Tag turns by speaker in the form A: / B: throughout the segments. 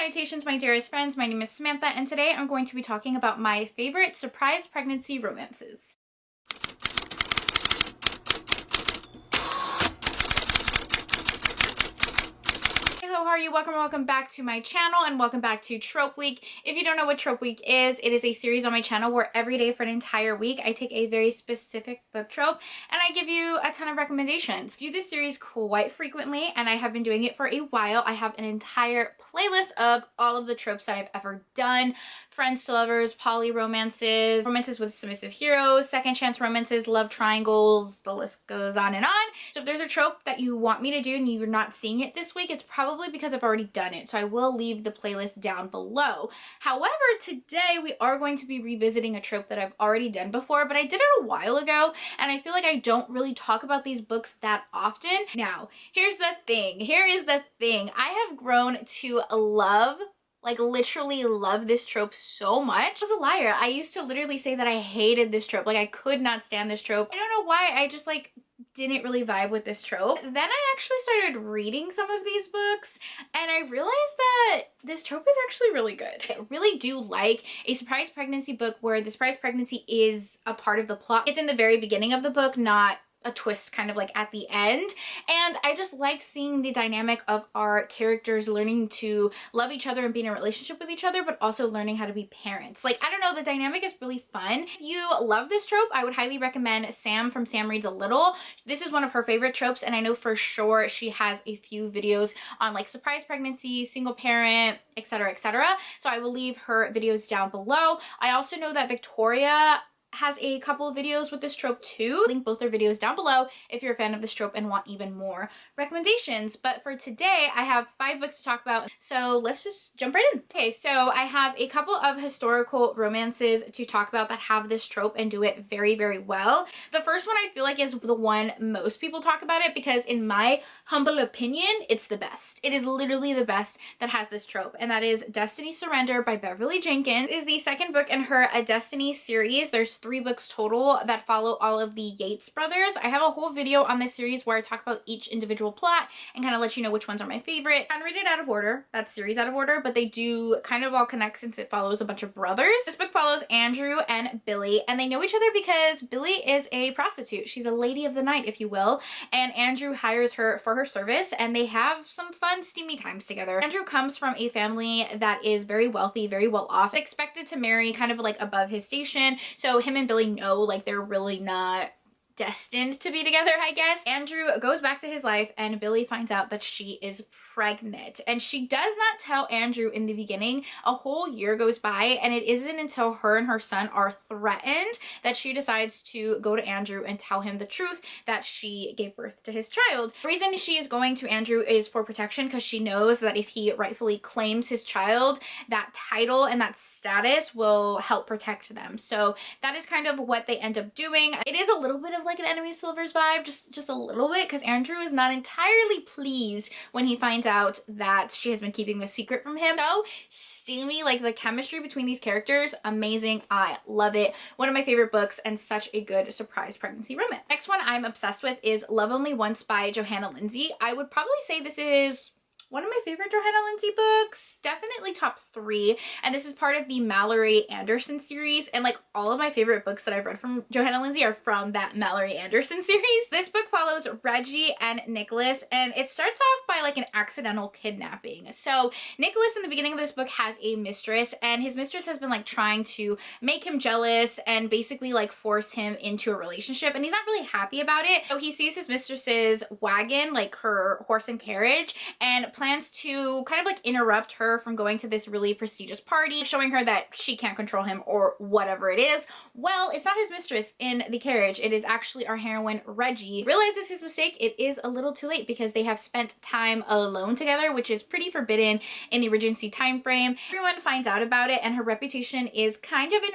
A: Salutations, my dearest friends. My name is Samantha, and today I'm going to be talking about my favorite surprise pregnancy romances. Hello, how are you? Welcome back to my channel, and welcome back to Trope Week. If you don't know what Trope Week is, it is a series on my channel where every day for an entire week I take a very specific book trope and I give you a ton of recommendations. I do this series quite frequently, and I have been doing it for a while. I have an entire playlist of all of the tropes that I've ever done: friends to lovers, poly romances, romances with submissive heroes, second chance romances, love triangles, the list goes on and on. So if there's a trope that you want me to do and you're not seeing it this week, it's probably because I've already done it. So I will leave the playlist down below. However, today we are going to be revisiting a trope that I've already done before, but I did it a while ago, and I feel like I don't really talk about these books that often. Now, here's the thing. Here is the thing. I have grown to love, like literally love, this trope so much. I was a liar. I used to literally say that I hated this trope. Like, I could not stand this trope. I don't know why. I just didn't really vibe with this trope. Then I actually started reading some of these books, and I realized that this trope is actually really good. I really do like a surprise pregnancy book where the surprise pregnancy is a part of the plot. It's in the very beginning of the book, not a twist kind of like at the end. And I just like seeing the dynamic of our characters learning to love each other and be in a relationship with each other, but also learning how to be parents. Like, I don't know, the dynamic is really fun. If you love this trope, I would highly recommend Sam from Sam Reads a Little. This is one of her favorite tropes, and I know for sure she has a few videos on like surprise pregnancy, single parent, etc, etc. So I will leave her videos down below. I also know that Victoria has a couple of videos with this trope too. Link both their videos down below if you're a fan of this trope and want even more recommendations. But for today, I have 5 books to talk about, so let's just jump right in. Okay, so I have a couple of historical romances to talk about that have this trope and do it very, very well. The first one I feel like is the one most people talk about it because, in my humble opinion, it's the best. It is literally the best that has this trope, and that is Destiny Surrender by Beverly Jenkins. It is the second book in her A Destiny series. There's 3 books total that follow all of the Yates brothers. I have a whole video on this series where I talk about each individual plot and kind of let you know which ones are my favorite. I read it out of order, that series out of order, but they do kind of all connect since it follows a bunch of brothers. This book follows Andrew and Billy, and they know each other because Billy is a prostitute. She's a lady of the night, if you will, and Andrew hires her for her service, and they have some fun, steamy times together. Andrew comes from a family that is very wealthy, very well off, expected to marry kind of like above his station, so him and Billy know like they're really not destined to be together, I guess. Andrew goes back to his life, and Billy finds out that she is pregnant, and she does not tell Andrew in the beginning. A whole year goes by, and it isn't until her and her son are threatened that she decides to go to Andrew and tell him the truth that she gave birth to his child. The reason she is going to Andrew is for protection, because she knows that if he rightfully claims his child, that title and that status will help protect them. So that is kind of what they end up doing. It is a little bit of like an Enemy Silvers vibe, just a little bit, because Andrew is not entirely pleased when he finds out that she has been keeping a secret from him. So steamy, like the chemistry between these characters, amazing. I love it. One of my favorite books and such a good surprise pregnancy romance. Next one I'm obsessed with is Love Only Once by Johanna Lindsey. I would probably say this is one of my favorite Johanna Lindsey books, definitely top 3, and this is part of the Mallory Anderson series, and like all of my favorite books that I've read from Johanna Lindsey are from that Mallory Anderson series. This book follows Reggie and Nicholas, and it starts off by like an accidental kidnapping. So Nicholas in the beginning of this book has a mistress, and his mistress has been like trying to make him jealous and basically like force him into a relationship, and he's not really happy about it. So he sees his mistress's wagon, like her horse and carriage, and plans to kind of like interrupt her from going to this really prestigious party, showing her that she can't control him or whatever it is. Well, it's not his mistress in the carriage. It is actually our heroine, Reggie. Realizes his mistake. It is a little too late because they have spent time alone together, which is pretty forbidden in the Regency time frame. Everyone finds out about it, and her reputation is kind of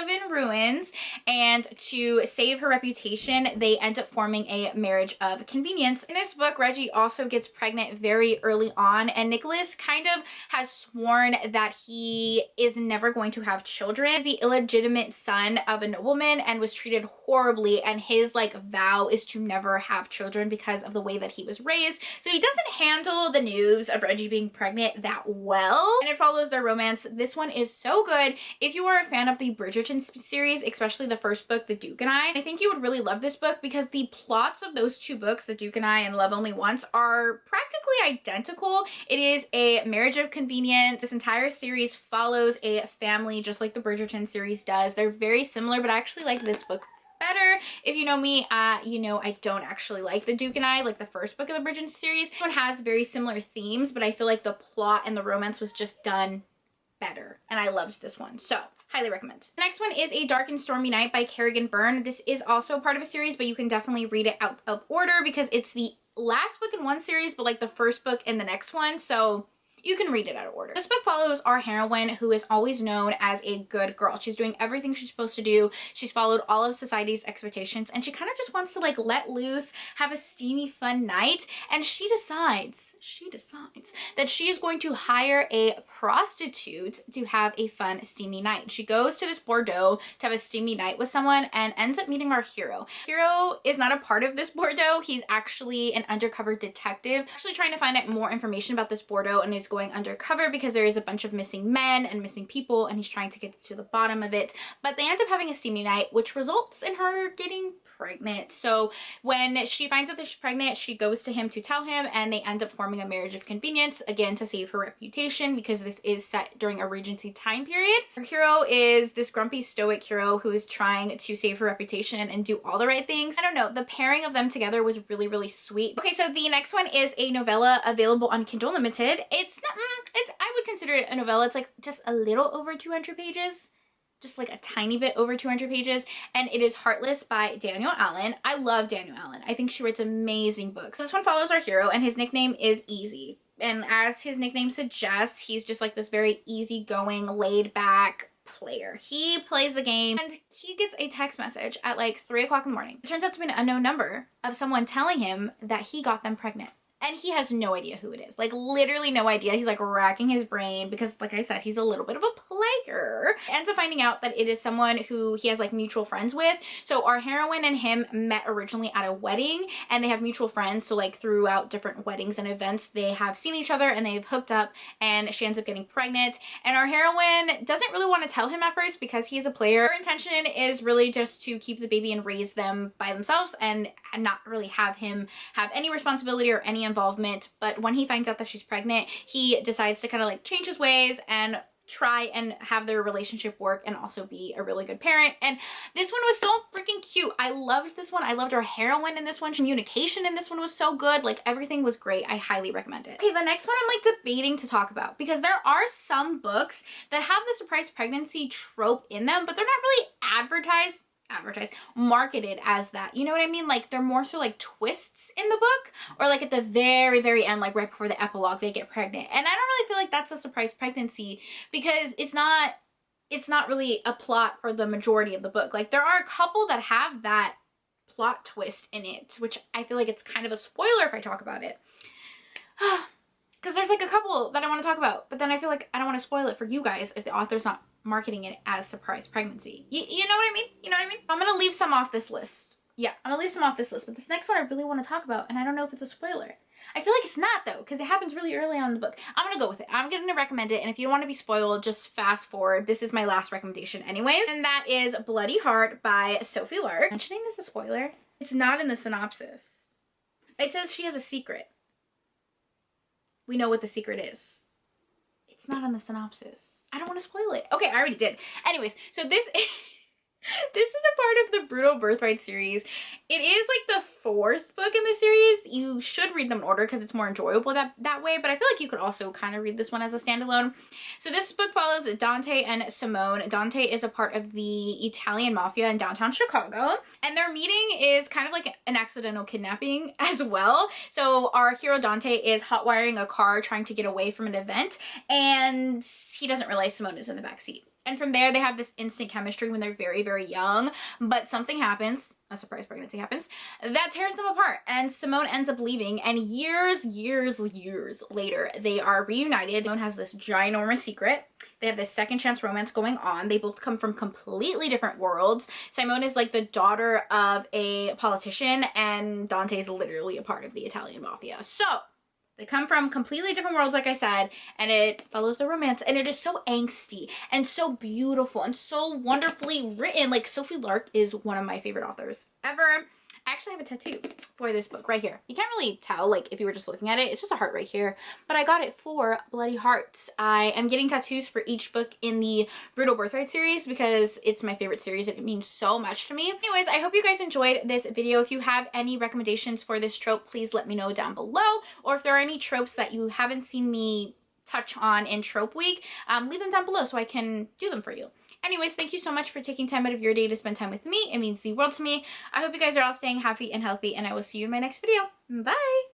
A: in ruins. And to save her reputation, they end up forming a marriage of convenience romance. In this book, Reggie also gets pregnant very early on, and Nicholas kind of has sworn that he is never going to have children. He's the illegitimate son of a nobleman and was treated horribly, and his like vow is to never have children because of the way that he was raised. So he doesn't handle the news of Reggie being pregnant that well, and it follows their romance. This one is so good. If you are a fan of the Bridgerton series, especially the first book, The Duke and I think you would really love this book because the plots of those two books, The Duke and I and Love Only Once, are practically identical. It is a marriage of convenience. This entire series follows a family just like the Bridgerton series does. They're very similar, but I actually like this book better. If you know me, you know I don't actually like The Duke and I, like the first book of the Bridgerton series. This one has very similar themes, but I feel like the plot and the romance was just done better, and I loved this one, so highly recommend. The next one is A Dark and Stormy Night by Kerrigan Byrne. This is also part of a series, but you can definitely read it out of order because it's the last book in one series, but like the first book in the next one, so you can read it out of order. This book follows our heroine, who is always known as a good girl. She's doing everything she's supposed to do. She's followed all of society's expectations, and she kind of just wants to like let loose, have a steamy, fun night, and she decides that she is going to hire a prostitute to have a fun, steamy night. She goes to this Bordeaux to have a steamy night with someone and ends up meeting our hero. Hero is not a part of this Bordeaux. He's actually an undercover detective, actually trying to find out more information about this Bordeaux, and is going undercover because there is a bunch of missing men and missing people, and he's trying to get to the bottom of it. But they end up having a steamy night, which results in her getting pregnant. So when she finds out that she's pregnant, she goes to him to tell him, and they end up forming a marriage of convenience, again to save her reputation because this is set during a Regency time period. Her hero is this grumpy stoic hero who is trying to save her reputation and do all the right things. I don't know, the pairing of them together was really, really sweet. Okay, so the next one is a novella available on Kindle Unlimited. I would consider it a novella. It's like just a little over 200 pages. Just like a tiny bit over 200 pages, and it is Heartless by Danielle Allen. I love Danielle Allen. I think she writes amazing books. This one follows our hero, and his nickname is Easy. And as his nickname suggests, he's just like this very easygoing, laid back player. He plays the game, and he gets a text message at like 3 o'clock in the morning. It turns out to be an unknown number of someone telling him that he got them pregnant. And he has no idea who it is. Like, literally no idea. He's like racking his brain because, like I said, he's a little bit of a player. Ends up finding out that it is someone who he has like mutual friends with. So our heroine and him met originally at a wedding, and they have mutual friends. So like throughout different weddings and events, they have seen each other and they've hooked up, and she ends up getting pregnant. And our heroine doesn't really want to tell him at first because he's a player. Her intention is really just to keep the baby and raise them by themselves and not really have him have any responsibility or any involvement. But when he finds out that she's pregnant, he decides to kind of like change his ways and try and have their relationship work and also be a really good parent. And this one was so freaking cute. I loved this one. I loved our heroine in this one. Communication in this one was so good. Like, everything was great. I highly recommend it. Okay, the next one I'm like debating to talk about because there are some books that have the surprise pregnancy trope in them, but they're not really marketed as that. You know what I mean? Like, they're more so like twists in the book, or like at the very, very end, like right before the epilogue, they get pregnant. And I don't really feel like that's a surprise pregnancy because it's not really a plot for the majority of the book. Like, there are a couple that have that plot twist in it, which I feel like it's kind of a spoiler if I talk about it. Because there's like a couple that I want to talk about, but then I feel like I don't want to spoil it for you guys if the author's not marketing it as surprise pregnancy. You know what I mean? You know what I mean? I'm gonna leave some off this list. Yeah, I'm gonna leave some off this list, but this next one I really want to talk about, and I don't know if it's a spoiler. I feel like it's not though, because it happens really early on in the book. I'm gonna go with it. I'm gonna recommend it, and if you don't want to be spoiled, just fast forward. This is my last recommendation anyways, and that is Bloody Heart by Sophie Lark. Mentioning this a spoiler? It's not in the synopsis. It says she has a secret. We know what the secret is. It's not in the synopsis. I don't want to spoil it. Okay, I already did. Anyways, so this is a part of the Brutal Birthright series. It is like the 4th book in the series. You should read them in order because it's more enjoyable that way, but I feel like you could also kind of read this one as a standalone. So this book follows Dante and Simone. Dante is a part of the Italian mafia in downtown Chicago, and their meeting is kind of like an accidental kidnapping as well. So our hero Dante is hotwiring a car trying to get away from an event, and he doesn't realize Simone is in the back seat. And from there, they have this instant chemistry when they're very, very young. But something happens, a surprise pregnancy happens, that tears them apart. And Simone ends up leaving. And years later, they are reunited. Simone has this ginormous secret. They have this second chance romance going on. They both come from completely different worlds. Simone is like the daughter of a politician, and Dante is literally a part of the Italian mafia. So they come from completely different worlds, like I said, and it follows the romance, and it is so angsty and so beautiful and so wonderfully written. Like, Sophie Lark is one of my favorite authors ever. I actually have a tattoo for this book right here. You can't really tell, like, if you were just looking at it. It's just a heart right here, but I got it for Bloody Hearts. I am getting tattoos for each book in the Brutal Birthright series because it's my favorite series and it means so much to me. Anyways, I hope you guys enjoyed this video. If you have any recommendations for this trope, please let me know down below. Or if there are any tropes that you haven't seen me touch on in Trope Week, leave them down below so I can do them for you. Anyways, thank you so much for taking time out of your day to spend time with me. It means the world to me. I hope you guys are all staying happy and healthy, and I will see you in my next video. Bye!